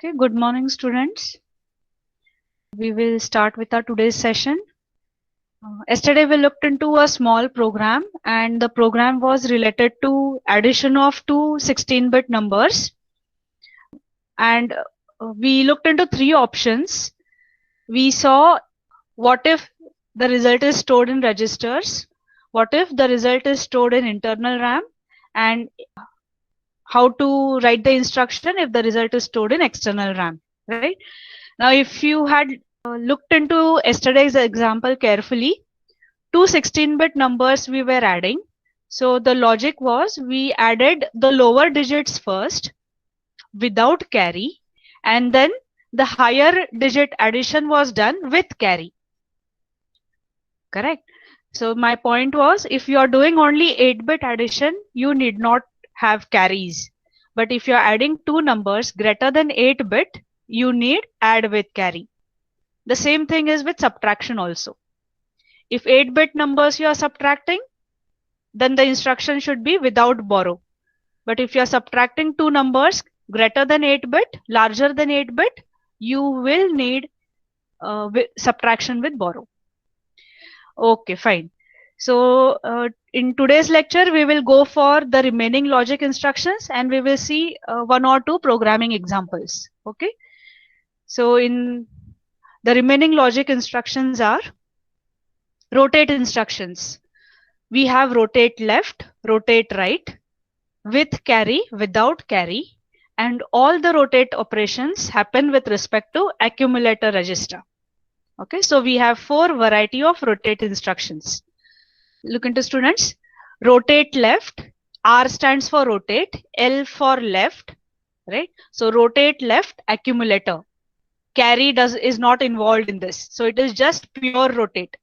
Okay, good morning, students. We will start with our today's session. Yesterday we looked into a small program and the program was related to addition of two 16-bit numbers. And we looked into three options. We saw what if the result is stored in registers, what if the result is stored in internal RAM, and how to write the instruction if the result is stored in external RAM, right? Now, if you had looked into yesterday's example carefully, two 16-bit numbers we were adding. So the logic was we added the lower digits first without carry, and then the higher digit addition was done with carry. Correct. So my point was, if you are doing only 8-bit addition, you need not have carries. But if you are adding two numbers greater than 8-bit, you need add with carry. The same thing is with subtraction also. If 8-bit numbers you are subtracting, then the instruction should be without borrow. But if you are subtracting two numbers greater than 8-bit, larger than 8-bit, you will need subtraction with borrow. Okay, fine. So in today's lecture, we will go for the remaining logic instructions and we will see one or two programming examples. Okay. So in the remaining logic instructions are rotate instructions. We have rotate left, rotate right, with carry, without carry, and all the rotate operations happen with respect to accumulator register. Okay, so we have four variety of rotate instructions. Look into students. Rotate left, R stands for rotate, L for left, right? So rotate left accumulator. Carry is not involved in this. So it is just pure rotate.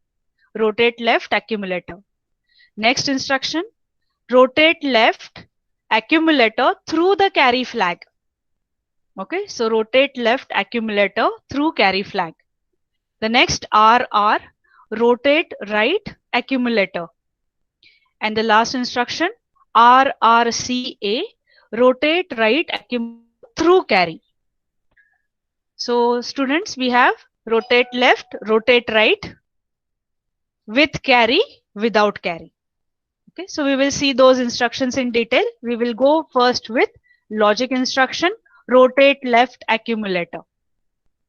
Rotate left accumulator. Next instruction, rotate left accumulator through the carry flag. Okay, so rotate left accumulator through carry flag. The next RR, rotate right accumulator. And the last instruction, RRCA, rotate right accumulator through carry. So students, we have rotate left, rotate right, with carry, without carry. Okay, so we will see those instructions in detail. We will go first with logic instruction, rotate left accumulator.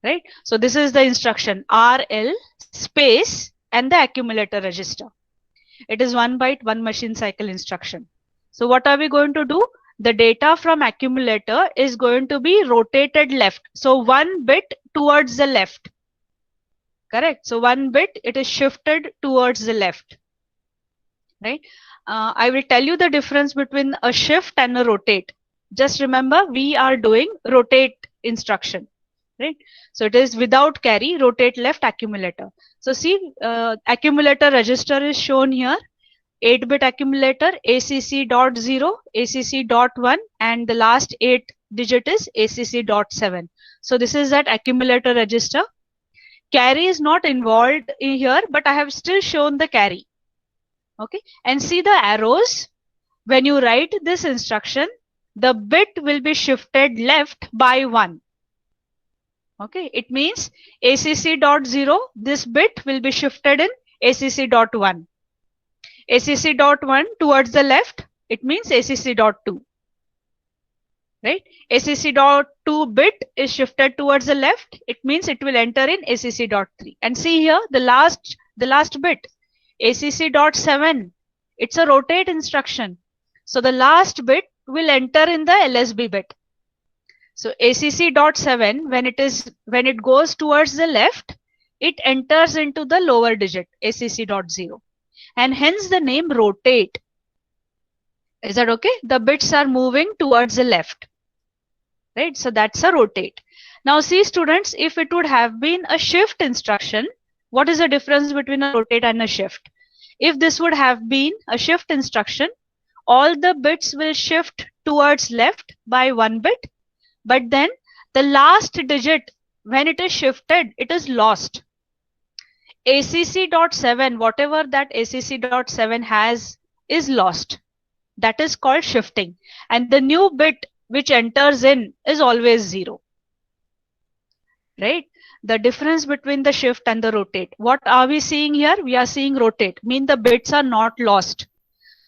Right? So this is the instruction RL space and the accumulator register. It is 1 byte, 1 machine cycle instruction. So what are we going to do? The data from accumulator is going to be rotated left. So 1 bit towards the left. Correct. So 1 bit, it is shifted towards the left. Right. I will tell you the difference between a shift and a rotate. Just remember, we are doing rotate instruction. Right. So it is without carry, rotate left accumulator. So see, accumulator register is shown here. 8-bit accumulator ACC.0, ACC.1, and the last 8 digit is ACC.7. So this is that accumulator register. Carry is not involved in here, but I have still shown the carry. Okay, and see the arrows. When you write this instruction, the bit will be shifted left by 1. Okay, it means ACC.0, this bit will be shifted in ACC.1. ACC.1 towards the left, it means ACC.2. Right? ACC.2 bit is shifted towards the left, it means it will enter in ACC.3. And see here the last bit, ACC.7, it's a rotate instruction. So the last bit will enter in the LSB bit. So ACC.7, when it goes towards the left, it enters into the lower digit, ACC.0. And hence the name rotate. Is that okay? The bits are moving towards the left. Right? So that's a rotate. Now see students, if it would have been a shift instruction, what is the difference between a rotate and a shift? If this would have been a shift instruction, all the bits will shift towards left by 1 bit, but then the last digit, when it is shifted, it is lost. ACC.7, whatever that ACC.7 has, is lost. That is called shifting. And the new bit which enters in is always 0. right? The difference between the shift and the rotate. What are we seeing here? We are seeing rotate, mean the bits are not lost.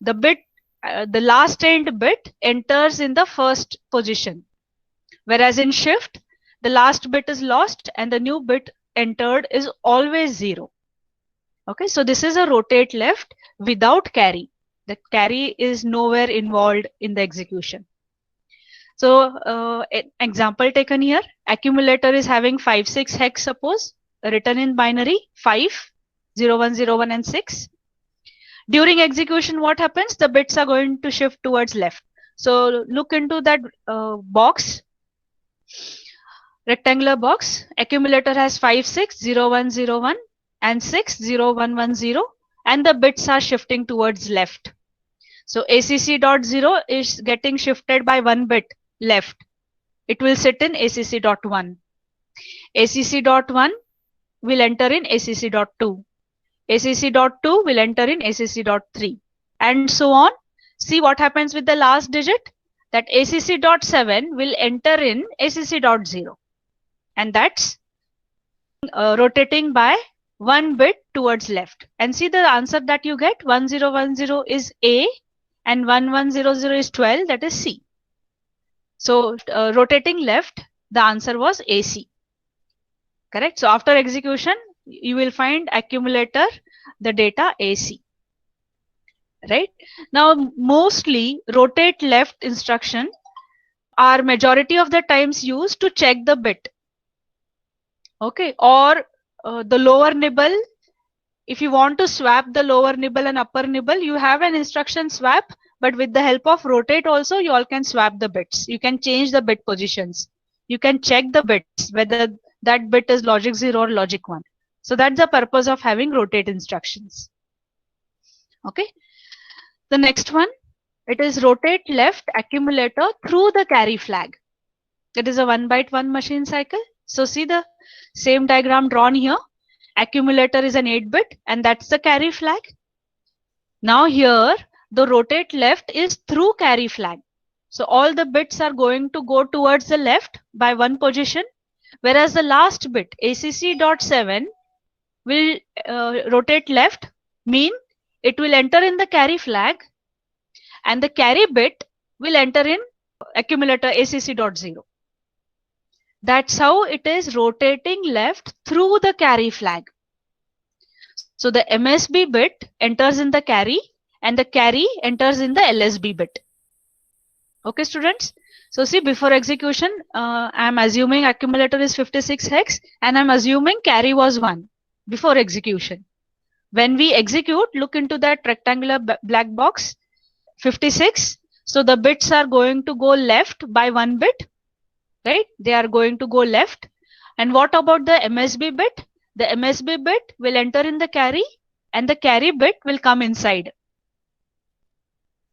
The bit, the last end bit enters in the first position. Whereas in shift, the last bit is lost and the new bit entered is always 0. Okay, so this is a rotate left without carry. The carry is nowhere involved in the execution. So example taken here, accumulator is having 5, 6 hex, suppose, written in binary 5, 0, 1, 0, 1 and 6. During execution, what happens? The bits are going to shift towards left. So look into that box, rectangular box. Accumulator has 5, 6, 0, 1, 0, 1 and 6, 0, 1, 1, 0, and the bits are shifting towards left. So ACC.0 is getting shifted by 1 bit left. It will sit in ACC.1. ACC.1 will enter in ACC.2. ACC.2 will enter in ACC.3 and so on. See what happens with the last digit? That ACC.7 will enter in ACC.0, and that's rotating by 1 bit towards left. And see the answer that you get, 1010 is A and 1100 is 12, that is C. So rotating left, the answer was AC. Correct. So after execution, you will find accumulator, the data AC. Right. Now, mostly rotate left instruction are majority of the times used to check the bit. Okay. Or the lower nibble. If you want to swap the lower nibble and upper nibble, you have an instruction swap, but with the help of rotate also, you all can swap the bits. You can change the bit positions. You can check the bits, whether that bit is logic 0 or logic 1. So that's the purpose of having rotate instructions. Okay. The next one, it is rotate left accumulator through the carry flag. It is a 1-byte-1 machine cycle. So see the same diagram drawn here. Accumulator is an 8-bit and that's the carry flag. Now here the rotate left is through carry flag. So all the bits are going to go towards the left by 1 position, whereas the last bit ACC.7 will rotate left, mean it will enter in the carry flag and the carry bit will enter in accumulator ACC.0. That's how it is rotating left through the carry flag. So the MSB bit enters in the carry and the carry enters in the LSB bit. Okay, students. So see, before execution, I'm assuming accumulator is 56 hex and I'm assuming carry was 1 before execution. When we execute, look into that rectangular black box, 56. So the bits are going to go left by 1 bit. Right? They are going to go left. And what about the MSB bit? The MSB bit will enter in the carry and the carry bit will come inside.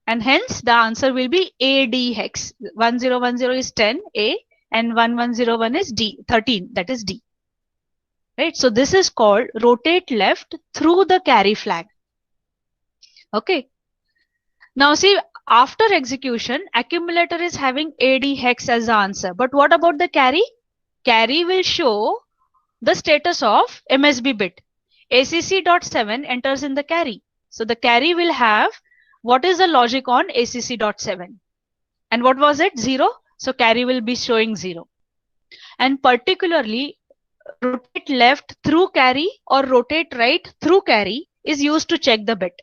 And hence the answer will be AD hex. 1010 is 10, A, and 1101 is D, 13, that is D. Right? So this is called rotate left through the carry flag. Okay. Now see, after execution, accumulator is having AD hex as the answer. But what about the carry? Carry will show the status of MSB bit. ACC.7 enters in the carry. So the carry will have what is the logic on ACC.7. And what was it? 0. So carry will be showing 0. And particularly rotate left through carry or rotate right through carry is used to check the bit.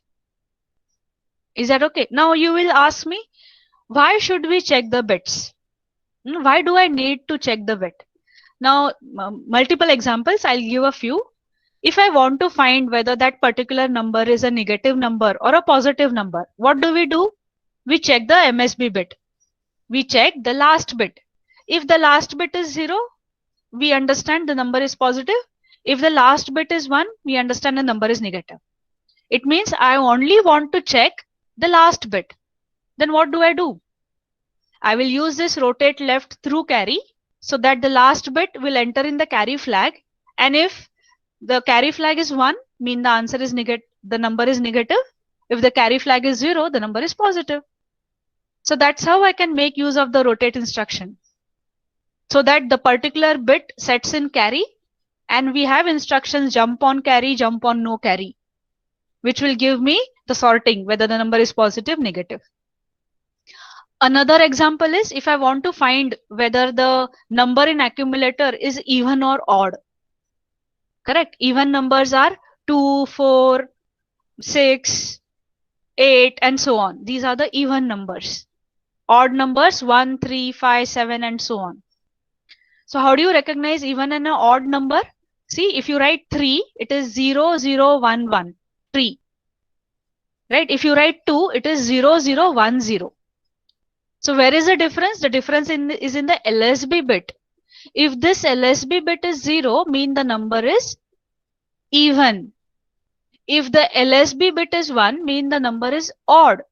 Is that okay? Now you will ask me, why should we check the bits? Why do I need to check the bit? Now, multiple examples, I'll give a few. If I want to find whether that particular number is a negative number or a positive number, what do? We check the MSB bit. We check the last bit. If the last bit is 0, we understand the number is positive. If the last bit is 1, we understand the number is negative. It means I only want to check the last bit. Then what do? I will use this rotate left through carry so that the last bit will enter in the carry flag. And if the carry flag is 1, mean the answer is negative, the number is negative. If the carry flag is 0, the number is positive. So that's how I can make use of the rotate instruction. so that the particular bit sets in carry, and we have instructions jump on carry, jump on no carry, which will give me the sorting, whether the number is positive, negative. Another example is if I want to find whether the number in accumulator is even or odd. Correct? Even numbers are 2, 4, 6, 8 and so on. These are the even numbers. Odd numbers 1, 3, 5, 7 and so on. So how do you recognize even and an odd number? See, if you write 3, it is 0, 0, 1, 1. 3. Right? If you write 2, it is 0, 0, 1, 0. So where is the difference? The difference is in the LSB bit. If this LSB bit is 0, mean the number is even. If the LSB bit is 1, mean the number is odd.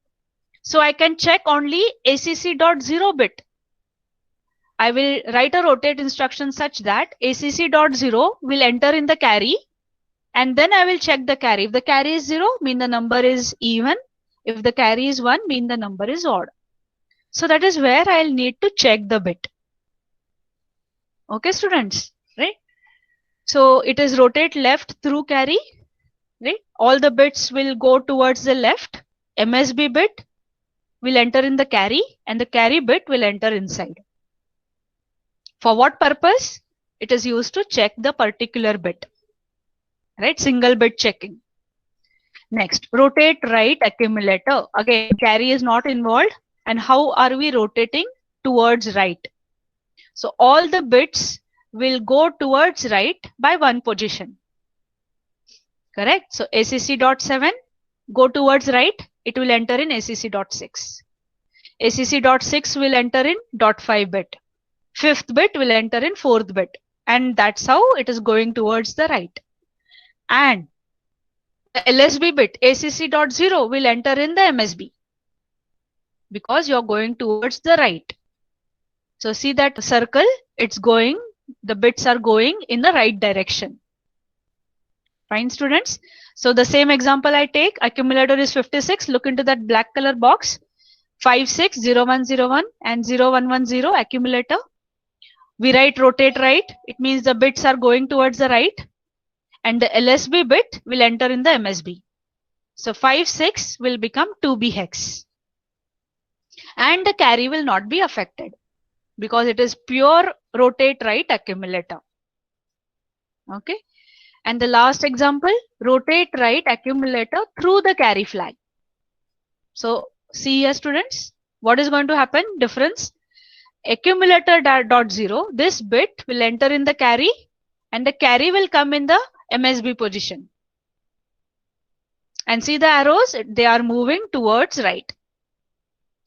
So I can check only ACC.0 bit. I will write a rotate instruction such that ACC.0 will enter in the carry, and then I will check the carry. If the carry is 0, mean the number is even. If the carry is 1, mean the number is odd. So that is where I'll need to check the bit. Okay, students, right? So it is rotate left through carry, right? All the bits will go towards the left. MSB bit will enter in the carry, and the carry bit will enter inside. For what purpose? It is used to check the particular bit, right? Single bit checking. Next, rotate right accumulator. Again, carry is not involved. And how are we rotating? Towards right. So all the bits will go towards right by one position. Correct? So ACC.7 go towards right. It will enter in ACC.6. ACC.6 will enter in .5 bit. 5th bit will enter in 4th bit. And that's how it is going towards the right. And the LSB bit ACC.0 will enter in the MSB, because you're going towards the right. So see that circle, it's going, the bits are going in the right direction. Fine, students. So the same example I take, accumulator is 56. Look into that black color box. 560101 and 0110 accumulator. We write rotate right. It means the bits are going towards the right. And the LSB bit will enter in the MSB. So 56 will become 2B hex. And the carry will not be affected, because it is pure rotate right accumulator. Okay. And the last example, rotate right accumulator through the carry flag. So see here, students, what is going to happen? Difference. Accumulator.0, this bit will enter in the carry, and the carry will come in the MSB position. And see the arrows, they are moving towards right.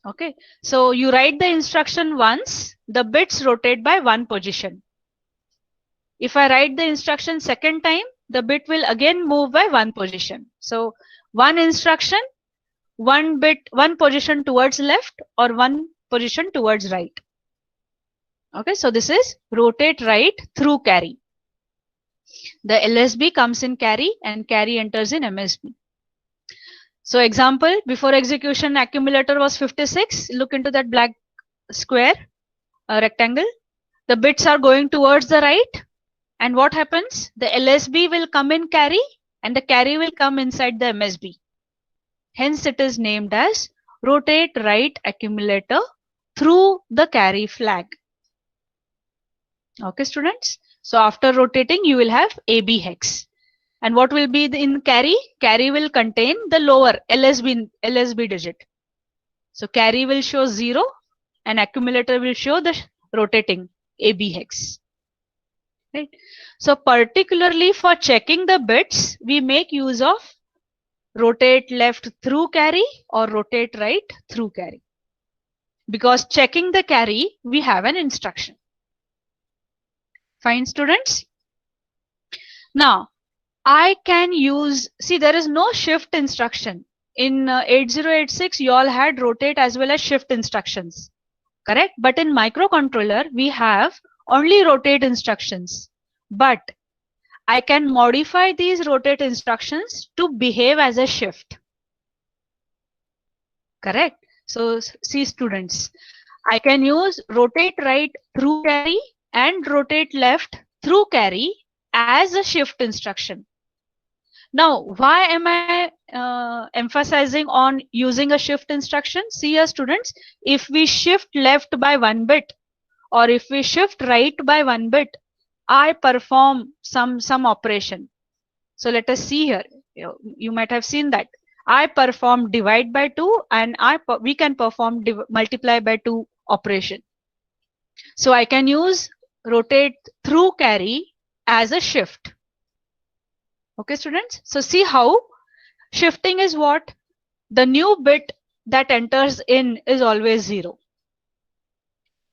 Okay, so you write the instruction once, the bits rotate by one position. If I write the instruction second time, the bit will again move by one position. So one instruction, one bit, one position towards left or one position towards right. Okay, so this is rotate right through carry. The LSB comes in carry and carry enters in MSB. So example, before execution accumulator was 56. Look into that black square, rectangle. The bits are going towards the right. And what happens? The LSB will come in carry and the carry will come inside the MSB. Hence it is named as rotate right accumulator through the carry flag. Okay, students. So after rotating, you will have AB hex. And what will be in carry? Carry will contain the lower LSB digit. So carry will show 0 and accumulator will show the rotating AB hex. Right? So particularly for checking the bits, we make use of rotate left through carry or rotate right through carry. Because checking the carry, we have an instruction. Fine, students. Now, I can use, see there is no shift instruction. In 8086, you all had rotate as well as shift instructions. Correct? But in microcontroller, we have only rotate instructions. But I can modify these rotate instructions to behave as a shift. Correct? So see students, I can use rotate right through carry and rotate left through carry as a shift instruction. Now, why am I emphasizing on using a shift instruction? See here students, if we shift left by 1 bit or if we shift right by 1 bit, I perform some operation. So let us see here. You might have seen that. I perform divide by 2 and we can perform multiply by 2 operation. So I can use rotate through carry as a shift. Okay, students. So see how shifting is what? The new bit that enters in is always 0.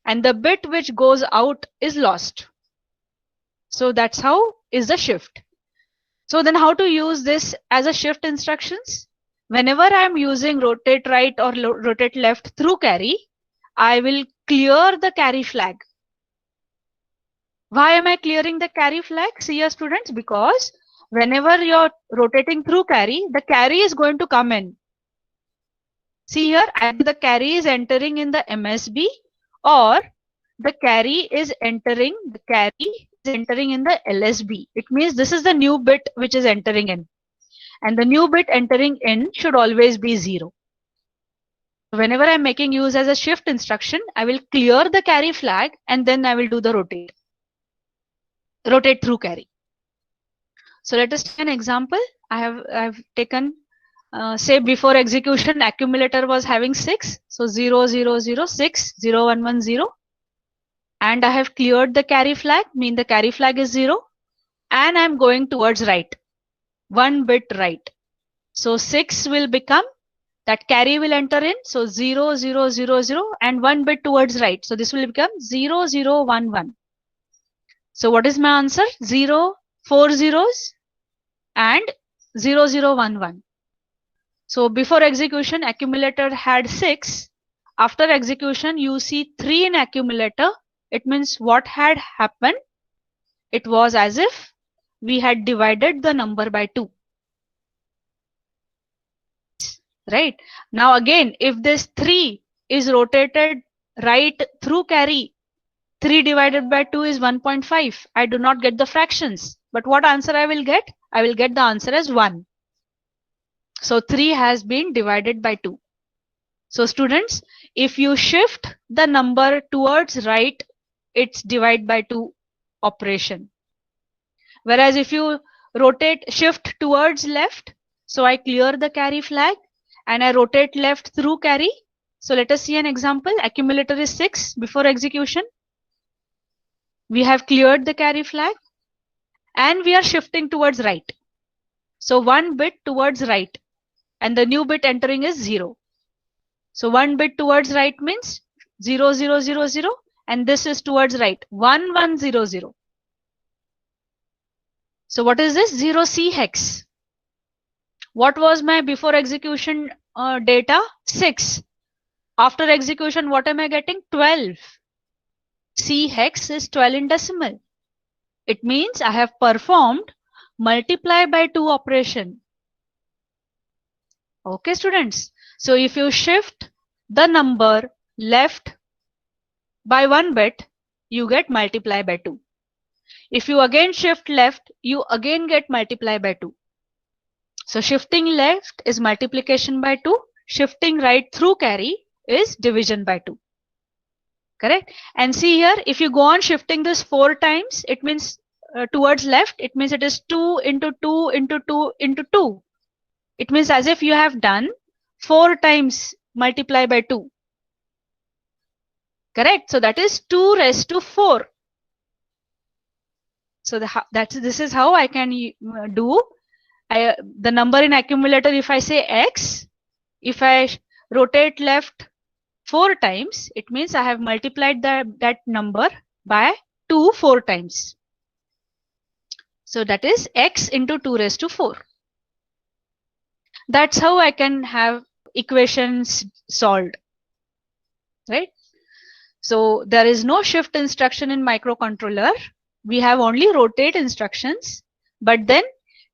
And the bit which goes out is lost. So that's how is the shift. So then how to use this as a shift instructions? Whenever I am using rotate right or rotate left through carry, I will clear the carry flag. Why am I clearing the carry flag? See here students, because whenever you're rotating through carry, the carry is going to come in. See here, either the carry is entering in the MSB or the carry is entering in the LSB. It means this is the new bit which is entering in. And the new bit entering in should always be 0. Whenever I'm making use as a shift instruction, I will clear the carry flag and then I will do the rotate through carry. So let us take an example. I've taken say before execution accumulator was having 6, so 0 0 0 6 0 1 1 0, and I have cleared the carry flag, mean the carry flag is 0, and I'm going towards right, 1 bit right. So 6 will become, that carry will enter in, so 0 0 0 0 and 1 bit towards right, so this will become 0 0 1 1. So what is my answer? 0 4 zeros and 0 0 1 1. So before execution accumulator had 6. After execution you see 3 in accumulator. It means what had happened? It was as if we had divided the number by 2. Right? Now again, if this 3 is rotated right through carry, 3 divided by 2 is 1.5. I do not get the fractions. But what answer I will get? I will get the answer as 1. So 3 has been divided by 2. So students, if you shift the number towards right, it's divide by 2 operation. Whereas if you shift towards left, so I clear the carry flag and I rotate left through carry. So let us see an example. Accumulator is 6 before execution. We have cleared the carry flag and we are shifting towards right. So 1 bit towards right and the new bit entering is 0. So 1 bit towards right means 0 0 0 0 and this is towards right 1 1 0 0. So what is this? 0C hex. What was my before execution data? 6. After execution what am I getting? 12. C hex is 12 in decimal. It means I have performed multiply by 2 operation. Okay students. So if you shift the number left by 1 bit, you get multiply by 2. If you again shift left, you again get multiply by 2. So shifting left is multiplication by 2. Shifting right through carry is division by 2. Correct? And see here, if you go on shifting this 4 times, it means towards left, it means it is 2 into 2 into 2 into 2. It means as if you have done 4 times multiply by 2. Correct? So that is 2 raised to 4. So this is how I can do the number in accumulator. If I say x, if I rotate left 4 times, it means I have multiplied that number by 2 4 times. So that is x into 2 raised to 4. That's how I can have equations solved. Right? So there is no shift instruction in microcontroller. We have only rotate instructions, but then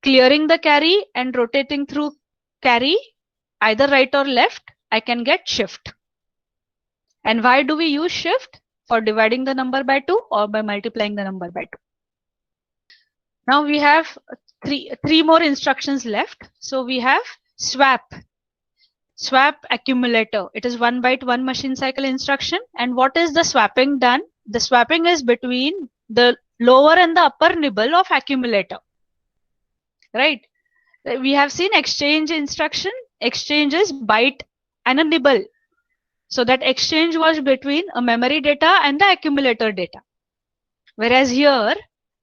clearing the carry and rotating through carry, either right or left, I can get shift. And why do we use shift? for dividing the number by 2 or by multiplying the number by 2. Now we have three more instructions left. So we have swap accumulator. It is 1 byte 1 machine cycle instruction. And what is the swapping done? The swapping is between the lower and the upper nibble of accumulator. Right? We have seen exchange instruction. Exchange is byte and a nibble. So that exchange was between a memory data and the accumulator data. Whereas here,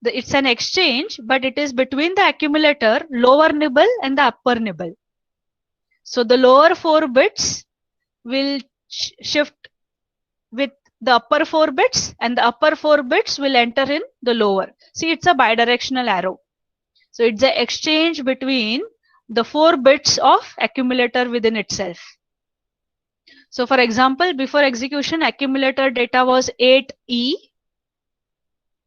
it's an exchange, but it is between the accumulator, lower nibble and the upper nibble. So the lower 4 bits will shift with the upper 4 bits, and the upper 4 bits will enter in the lower. See, it's a bidirectional arrow. So it's the exchange between the 4 bits of accumulator within itself. So for example, before execution, accumulator data was 8E.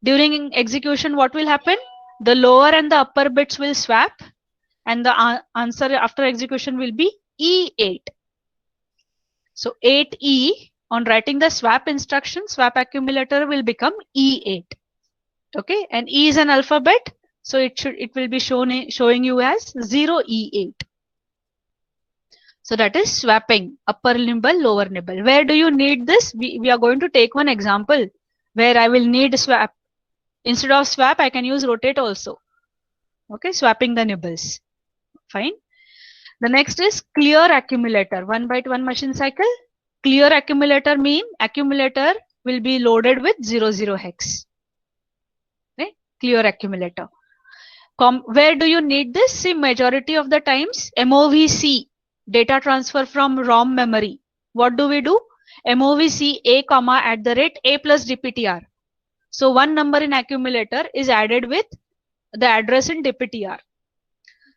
During execution, what will happen? The lower and the upper bits will swap, and the answer after execution will be E8. So 8E, on writing the swap instruction, swap accumulator will become E8. Okay, and E is an alphabet, so it will be showing you as 0E8. So that is swapping, upper nibble, lower nibble. Where do you need this? We are going to take one example where I will need swap. Instead of swap, I can use rotate also. Okay, swapping the nibbles. Fine. The next is clear accumulator. 1 byte 1 machine cycle. Clear accumulator mean accumulator will be loaded with 00 hex. Okay, clear accumulator. Where do you need this? See, majority of the times MOVC, data transfer from ROM memory. What do we do? MOVC A comma at the rate A plus DPTR. So one number in accumulator is added with the address in DPTR.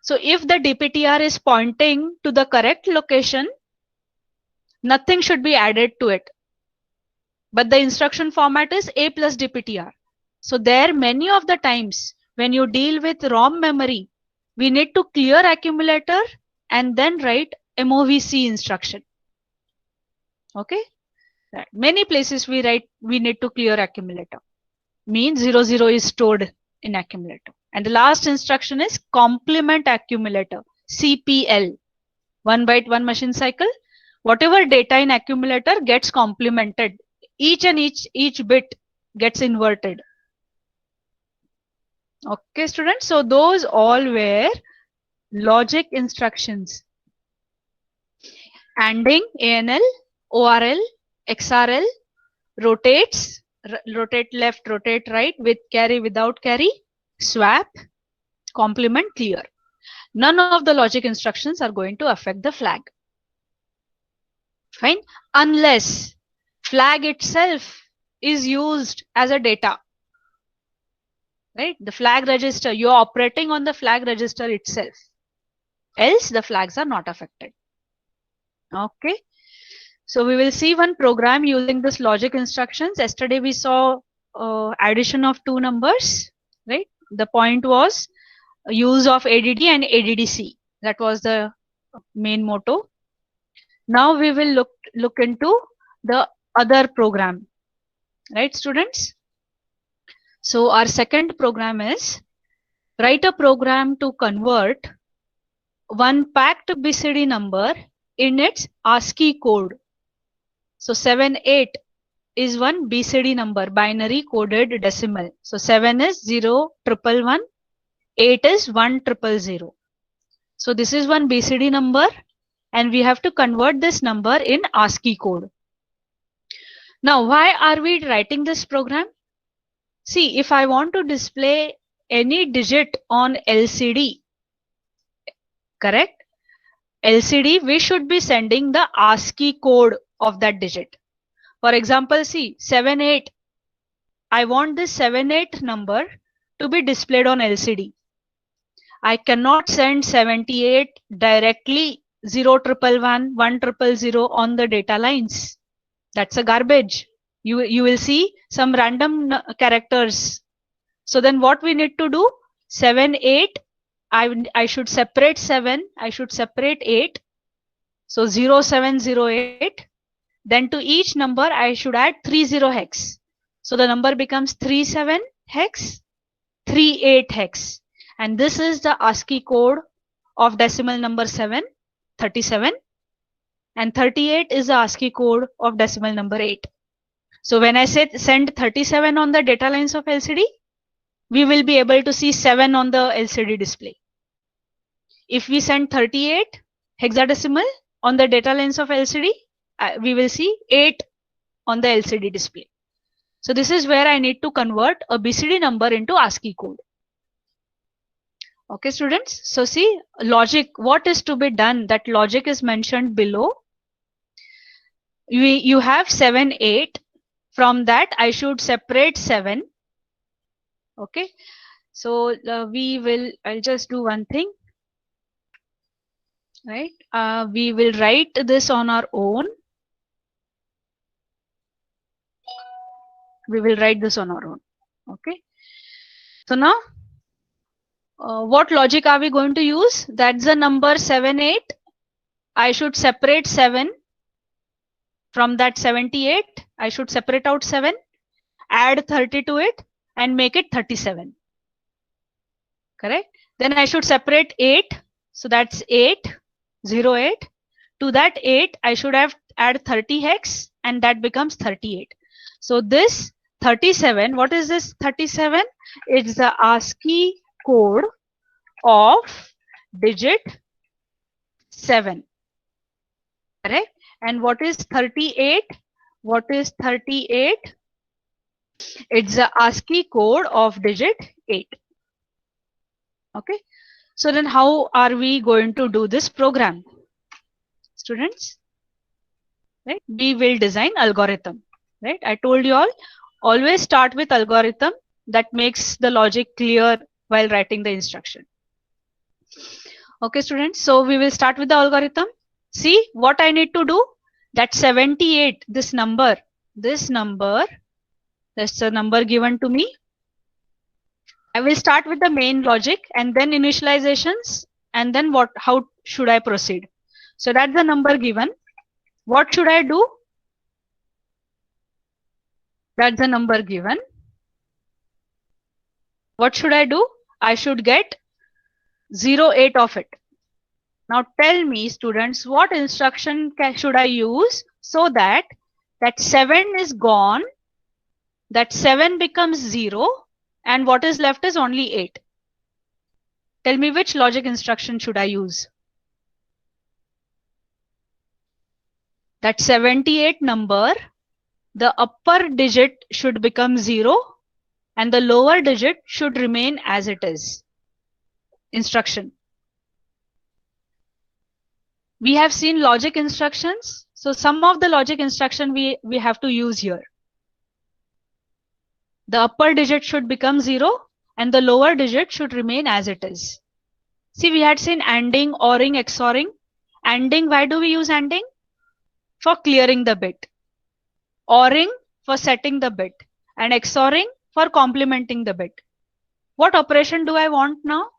So if the DPTR is pointing to the correct location, nothing should be added to it. But the instruction format is A plus DPTR. So there many of the times when you deal with ROM memory, we need to clear accumulator and then write MOVC instruction. Okay. Many places we need to clear accumulator. Means 00 is stored in accumulator. And the last instruction is complement accumulator, CPL. 1 byte 1 machine cycle. Whatever data in accumulator gets complemented. Each bit gets inverted. Okay, students. So those all were logic instructions. ANDing, ANL, ORL, XRL, rotates, rotate left, rotate right, with carry, without carry, swap, complement, clear. None of the logic instructions are going to affect the flag. Fine. Unless flag itself is used as a data. Right? The flag register, you are operating on the flag register itself. Else the flags are not affected. Okay. So we will see one program using this logic instructions. Yesterday we saw addition of two numbers, right? The point was use of ADD and ADDC. That was the main motto. Now we will look into the other program, right, students? So our second program is write a program to convert one packed BCD number in its ASCII code. So 78 is one BCD number, binary coded decimal. So 7 is 0111, 8 is 1000. So this is one BCD number and we have to convert this number in ASCII code. Now, why are we writing this program? See, if I want to display any digit on LCD, correct? LCD, we should be sending the ASCII code of that digit. For example, see 78. I want this 78 number to be displayed on LCD. I cannot send 78 directly 0111, 1000 on the data lines. That's a garbage. You will see some random characters. So then what we need to do? 7, 8. I should separate 7. I should separate 8. So 0708. Then to each number I should add 30 hex. So the number becomes 37 hex, 38 hex. And this is the ASCII code of decimal number 7, 37. And 38 is the ASCII code of decimal number 8. So when I say send 37 on the data lines of LCD, we will be able to see 7 on the LCD display. If we send 38 hexadecimal on the data lines of LCD, we will see 8 on the LCD display. So this is where I need to convert a BCD number into ASCII code. Okay, students. So see, logic, what is to be done? That logic is mentioned below. You have 7, 8. From that, I should separate 7. Okay. So I'll just do one thing. Right. We will write this on our own. We will write this on our own. Okay. So now, what logic are we going to use? That's the number 7, 8. I should separate 7. From that 78, I should separate out 7, add 30 to it, and make it 37. Correct? Then I should separate 8. So that's 8, 0, 8. To that 8, I should have add 30 hex, and that becomes 38. So this 37, what is this 37? It's the ASCII code of digit 7. Correct? And what is 38? What is 38? It's the ASCII code of digit 8. Okay. So then how are we going to do this program? Students, right? We will design algorithm, right? I told you all, always start with algorithm. That makes the logic clear while writing the instruction. Okay, students. So we will start with the algorithm. See what I need to do. That 78, this number, that's the number given to me. I will start with the main logic and then initializations, and then how should I proceed? So that's the number given. What should I do? That's the number given. What should I do? I should get 0, 8 of it. Now tell me, students, what instruction should I use so that that 7 is gone, that 7 becomes 0, and what is left is only 8. Tell me which logic instruction should I use? That 78 number, the upper digit should become 0 and the lower digit should remain as it is. Instruction. We have seen logic instructions. So some of the logic instruction we have to use here. The upper digit should become 0 and the lower digit should remain as it is. See, we had seen ANDing, ORing, XORing. ANDing, why do we use ANDing? For clearing the bit. ORing for setting the bit. And XORing for complementing the bit. What operation do I want now?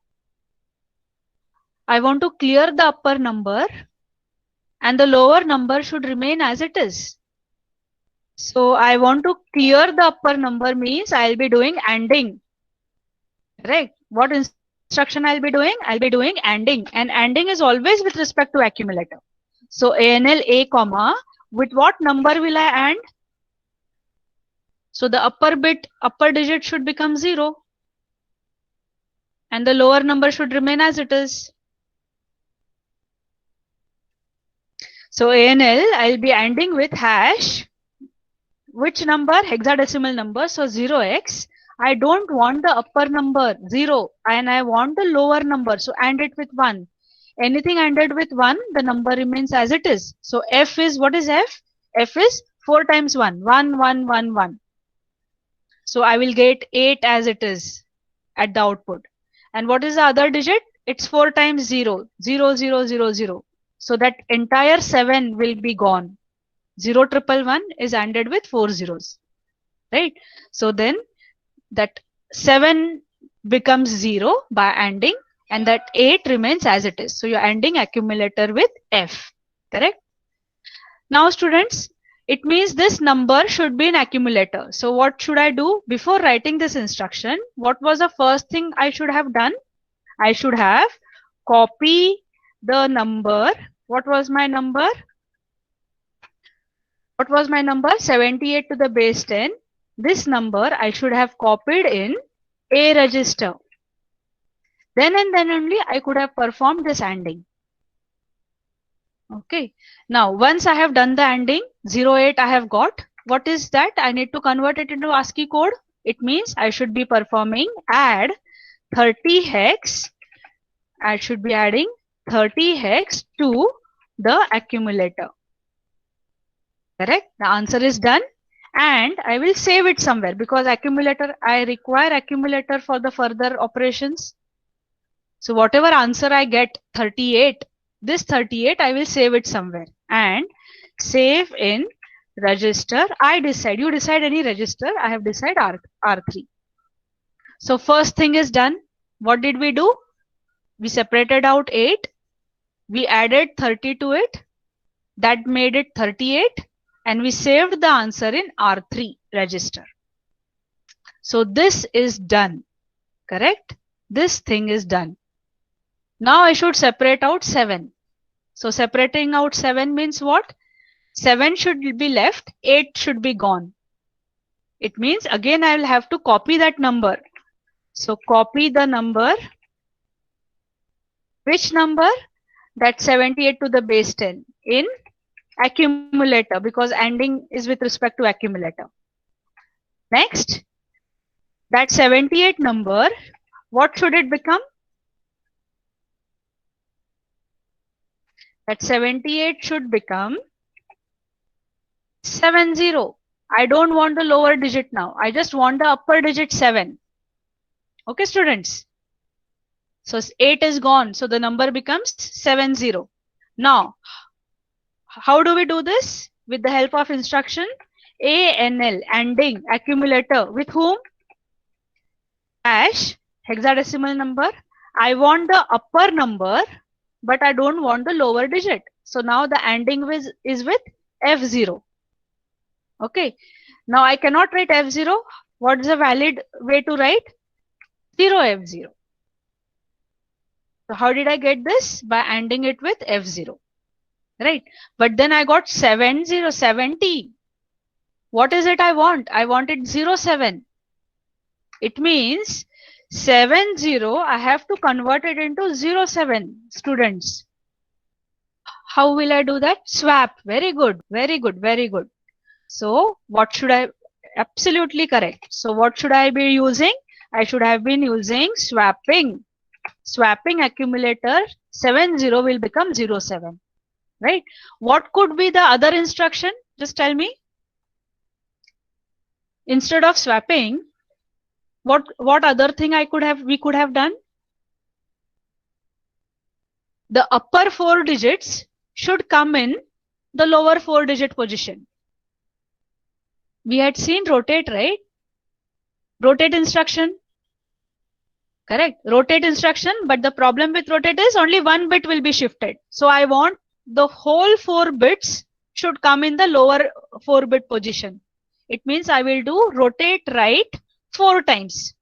I want to clear the upper number and the lower number should remain as it is. So I want to clear the upper number means I'll be doing ANDing. Correct? What instruction I'll be doing? I'll be doing ANDing. And ANDing is always with respect to accumulator. So ANL A comma, with what number will I AND? So the upper digit should become 0. And the lower number should remain as it is. So ANL, I'll be ANDing with hash. Which number? Hexadecimal number. So 0x. I don't want the upper number 0 and I want the lower number. So AND it with 1. Anything ANDed with 1, the number remains as it is. So F is, what is F? F is 4 times 1. 1, 1, 1, 1. So I will get 8 as it is at the output. And what is the other digit? It's 4 times 0. 0, 0, 0, 0. So that entire 7 will be gone. 0, 1, 1 is ANDed with 4 zeros. Right? So then that 7 becomes 0 by ANDing and that 8 remains as it is. So you're ANDing accumulator with F. Correct? Now students, it means this number should be in accumulator. So what should I do? Before writing this instruction, what was the first thing I should have done? I should have copy the number. What was my number? What was my number? 78 to the base 10. This number I should have copied in A register. Then and then only I could have performed this ANDing. Okay. Now, once I have done the ANDing, 08 I have got. What is that? I need to convert it into ASCII code. It means I should be performing add 30 hex. I should be adding 30 hex to the accumulator. Correct? The answer is done. And I will save it somewhere because accumulator, I require accumulator for the further operations. So whatever answer I get, 38, this 38, I will save it somewhere and save in register. I decide, you decide any register. I have decided R3. So first thing is done. What did we do? We separated out 8. We added 30 to it. That made it 38. And we saved the answer in R3 register. So this is done. Correct? This thing is done. Now I should separate out 7. So separating out 7 means what? 7 should be left, 8 should be gone. It means again I will have to copy that number. So copy the number. Which number? That 78 to the base 10 in accumulator, because ANDing is with respect to accumulator. Next, that 78 number, what should it become? That 78 should become 70. I don't want the lower digit now. I just want the upper digit 7. Okay, students. So 8 is gone. So the number becomes 70. Now, how do we do this? With the help of instruction ANL, ANDing, accumulator. With whom? Dash, hexadecimal number. I want the upper number, but I don't want the lower digit. So now the ANDing is with F0. Okay. Now I cannot write F0. What is a valid way to write? 0F0. So how did I get this? By ANDing it with F0. Right. But then I got 70. What is it I want? I wanted 07. It means 70. I have to convert it into 07, students. How will I do that? Swap. Very good. Very good. Very good. So what should I? Absolutely correct. So what should I be using? I should have been using swapping. Swapping accumulator 70 will become 07. Right? What could be the other instruction? Just tell me. Instead of swapping, what other thing we could have done? The upper 4 digits should come in the lower 4 digit position. We had seen rotate, right? Rotate instruction. Correct. Rotate instruction, but the problem with rotate is only 1 bit will be shifted. So I want the whole 4 bits should come in the lower 4 bit position. It means I will do rotate right 4 times.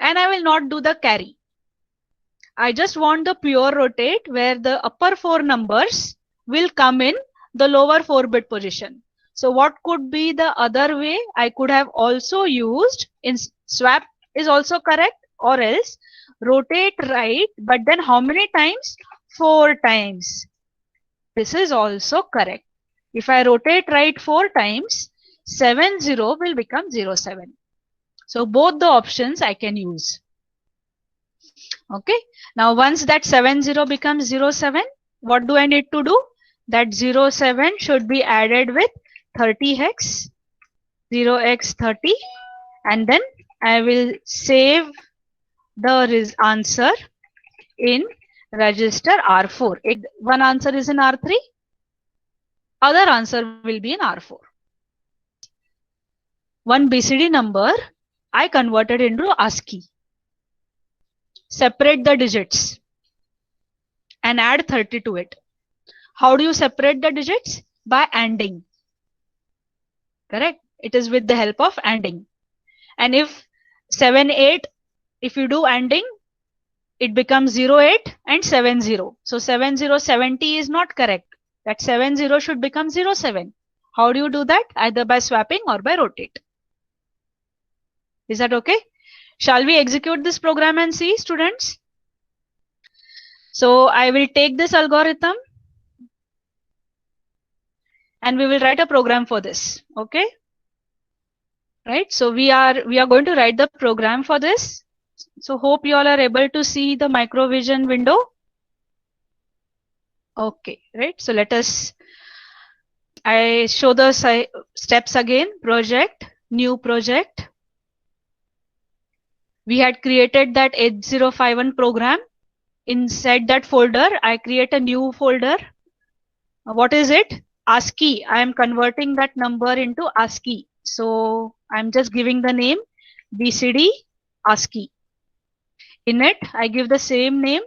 And I will not do the carry. I just want the pure rotate where the upper 4 numbers will come in the lower 4 bit position. So what could be the other way? I could have also used in swap is also correct, or else rotate right, but then how many times? 4 times. This is also correct. If I rotate right 4 times, 70 will become 07. So both the options I can use. Okay. Now once that 70 becomes 07, what do I need to do? That 07 should be added with 30 hex, 0x30, and then I will save the answer in register R4. One answer is in R3, other answer will be in R4. One BCD number I converted into ASCII. Separate the digits and add 30 to it. How do you separate the digits? By ANDing. Correct? It is with the help of ANDing. And if 7, 8, if you do ANDing, it becomes 0, 8 and 7, 0. So 7, 0, 70 is not correct. That 7, 0 should become 0, 7. How do you do that? Either by swapping or by rotate. Is that okay? Shall we execute this program and see, students? So I will take this algorithm and we will write a program for this. Okay? Right? So we are going to write the program for this. So hope you all are able to see the Microvision window. Okay, right? So let us, I show the steps again. Project, new project. We had created that 8051 program. Inside that folder, I create a new folder. What is it? ASCII. I am converting that number into ASCII. So I'm just giving the name BCD ASCII. In it, I give the same name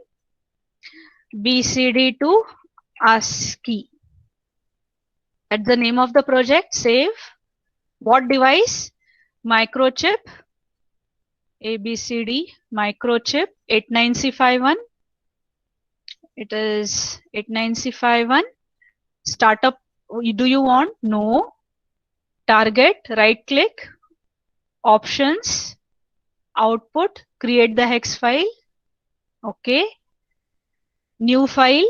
BCD to ASCII. That's the name of the project. Save. What device? Microchip. ABCD microchip 89C51. It is 89C51. Startup. Do you want? No. Target. Right click. Options. Output. Create the hex file. Okay. New file.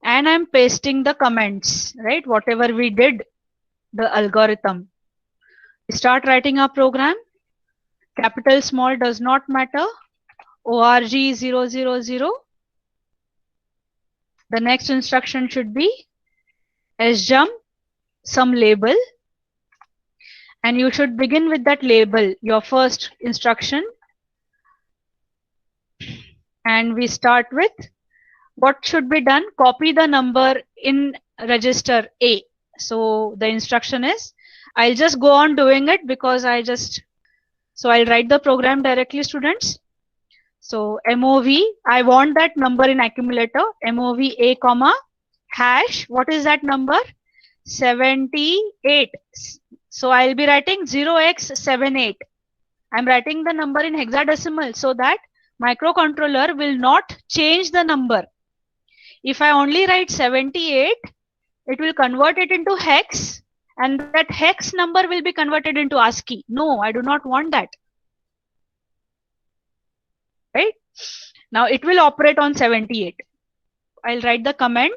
And I'm pasting the comments, right? Whatever we did, the algorithm. Start writing our program. Capital, small does not matter. ORG000. The next instruction should be sjump, some label. And you should begin with that label, your first instruction. And we start with what should be done. Copy the number in register A. So the instruction is, I'll just go on doing it because so I'll write the program directly, students. So MOV, I want that number in accumulator, MOV A comma hash. What is that number? 78. So I'll be writing 0x78. I'm writing the number in hexadecimal so that microcontroller will not change the number. If I only write 78, it will convert it into hex and that hex number will be converted into ASCII. No, I do not want that. Right? Now it will operate on 78. I'll write the comment.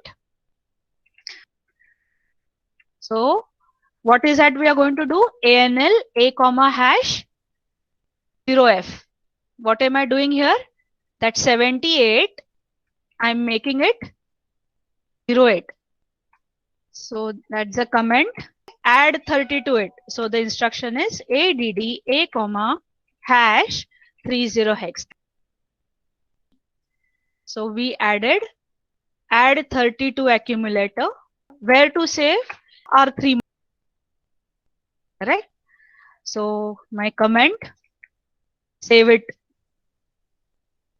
So what is that we are going to do? ANL A comma hash 0F. What am I doing here? That 78, I'm making it 08. So that's the comment. Add 30 to it. So the instruction is ADD A comma hash 30 hex. So we add 30 to accumulator. Where to save? R3. Right? So my comment, save it.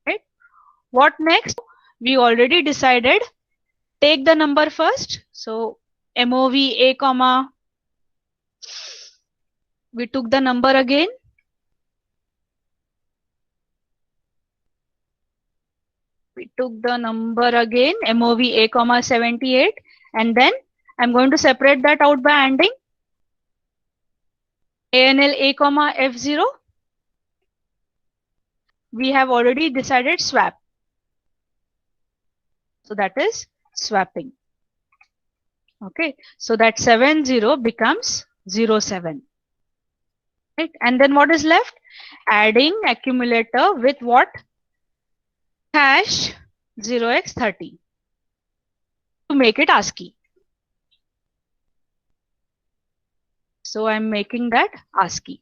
Right? What next? We already decided. Take the number first. So MOV A comma. We took the number again. We took the number again, MOV A comma 78, and then I'm going to separate that out by ANDing. ANL A comma F0. We have already decided swap. So that is swapping. Okay, so that 70 becomes 07. Right? And then what is left? Adding accumulator with what? Hash 0x30 to make it ASCII. So I'm making that ASCII.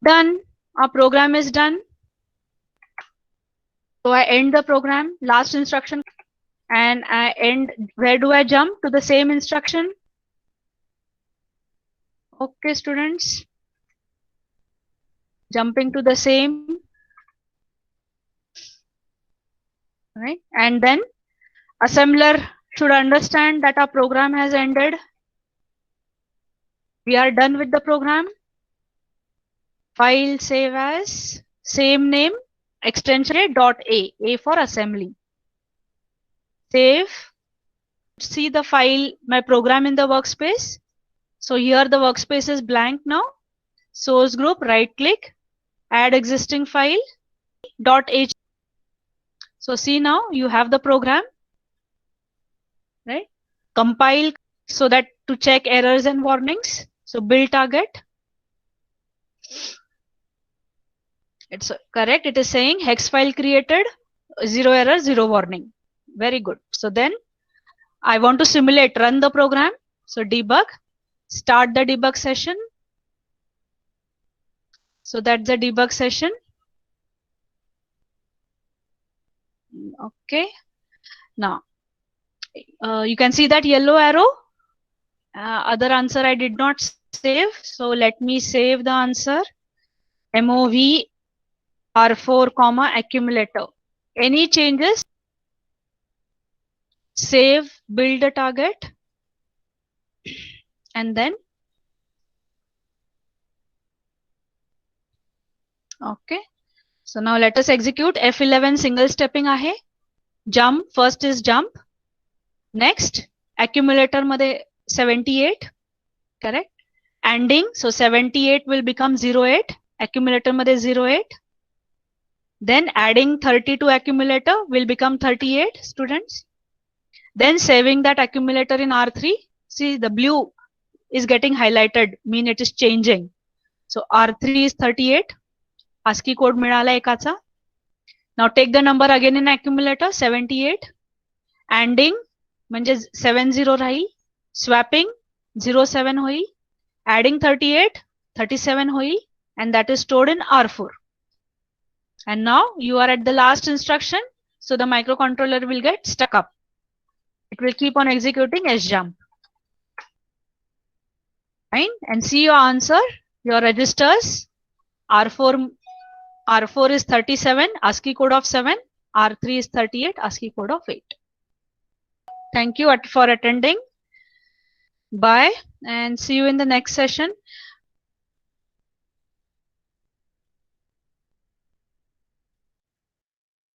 Done. Our program is done. So I end the program, last instruction, and I end. Where do I jump? To the same instruction. Okay, students. Jumping to the same. Right? And then assembler should understand that our program has ended. We are done with the program. File save as, same name, extension .a for assembly. Save. See the file, my program in the workspace. So here the workspace is blank now. Source group, right click, add existing file, .h. So see now you have the program, right? Compile so that to check errors and warnings. So build target. It's correct. It is saying hex file created, 0 error, 0 warning. Very good. So then I want to simulate, run the program. So debug, start the debug session. So that's the debug session. Okay. Now you can see that yellow arrow. Other answer I did not save. So let me save the answer. MOV R4, accumulator. Any changes? Save, build a target. And then, okay. So now let us execute. F11 single stepping ahe. Jump, first is jump. Next, accumulator madhe 78, correct? Ending, so 78 will become 08. Accumulator madhe 08. Then adding 30 to accumulator will become 38, students. Then saving that accumulator in R3. See the blue is getting highlighted, mean it is changing. So R3 is 38. ASCII code मिळाला एकाचा. Now take the number again in accumulator 78. Ending म्हणजे 70 राहील. Swapping 07 होईल. Adding 38, 37 होईल. And that is stored in R4. And now you are at the last instruction. So the microcontroller will get stuck up. It will keep on executing sjump. Fine. And see your answer. Your registers R4 is 37, ASCII code of 7. R3 is 38, ASCII code of 8. Thank you for attending. Bye and see you in the next session.